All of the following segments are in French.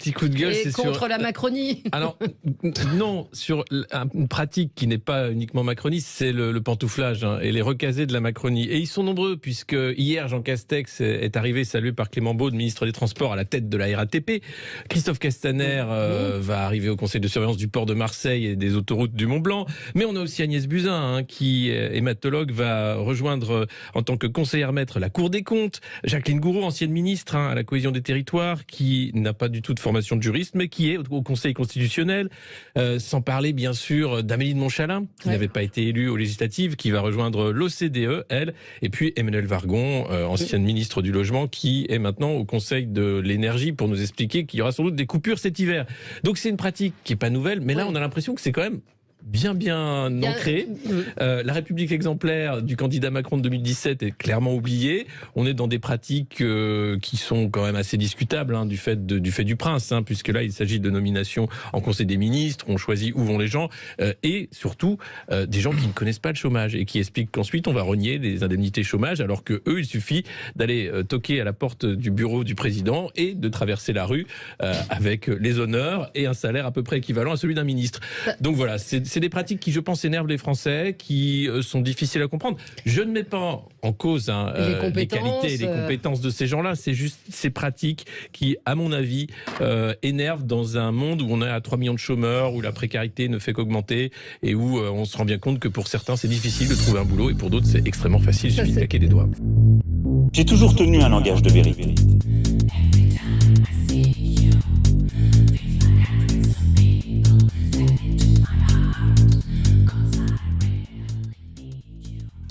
petit coup de gueule, Et c'est contre la Macronie. Alors, non, sur une pratique qui n'est pas uniquement macroniste, c'est le pantouflage et les recasés de la Macronie. Et ils sont nombreux, puisque hier, Jean Castex est arrivé salué par Clément Beaune, ministre des Transports, à la tête de la RATP. Christophe Castaner va arriver au conseil de surveillance du port de Marseille et des autoroutes du Mont-Blanc. Mais on a aussi Agnès Buzyn, qui, hématologue, va rejoindre en tant que conseillère maître la Cour des comptes. Jacqueline Gouraud, ancienne ministre à la cohésion des territoires, qui n'a pas du tout de formation de juriste, mais qui est au Conseil constitutionnel. Sans parler, bien sûr, d'Amélie de Montchalin, qui n'avait pas été élue aux législatives, qui va rejoindre l'OCDE, elle. Et puis Emmanuel Vargon, ancienne ministre du Logement, qui est maintenant au Conseil de l'énergie pour nous expliquer qu'il y aura sans doute des coupures cet hiver. Donc c'est une pratique qui est pas nouvelle, mais là on a l'impression que c'est quand même bien ancré. La République exemplaire du candidat Macron de 2017 est clairement oubliée. On est dans des pratiques qui sont quand même assez discutables, du fait du prince, puisque là il s'agit de nominations en Conseil des ministres, on choisit où vont les gens, et surtout des gens qui ne connaissent pas le chômage et qui expliquent qu'ensuite on va rogner les indemnités chômage, alors que eux il suffit d'aller toquer à la porte du bureau du président et de traverser la rue avec les honneurs et un salaire à peu près équivalent à celui d'un ministre. Donc voilà, c'est des pratiques qui, je pense, énervent les Français, qui sont difficiles à comprendre. Je ne mets pas en cause les qualités et les compétences de ces gens-là. C'est juste ces pratiques qui, à mon avis, énervent dans un monde où on est à 3 millions de chômeurs, où la précarité ne fait qu'augmenter et où on se rend bien compte que pour certains, c'est difficile de trouver un boulot et pour d'autres, c'est extrêmement facile, il suffit de claquer des doigts. J'ai toujours tenu un langage de vérité.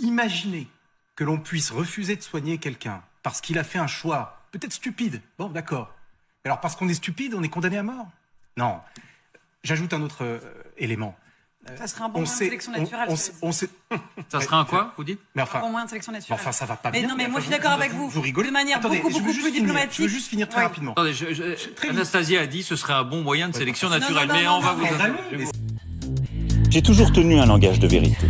Imaginez que l'on puisse refuser de soigner quelqu'un parce qu'il a fait un choix, peut-être stupide. Bon, d'accord. Alors parce qu'on est stupide, on est condamné à mort? Non. J'ajoute un autre élément. Ça serait un bon moyen de sélection naturelle. Ça serait un quoi, vous dites? Mais enfin, un bon moyen de sélection naturelle. Enfin, ça va pas mais bien. Non, mais moi je suis d'accord avec vous. Vous rigolez. De manière beaucoup plus diplomatique. Je veux juste finir très rapidement. Attendez, Anastasia a dit que ce serait un bon moyen de sélection naturelle. Mais on va vous... J'ai toujours tenu un langage de vérité.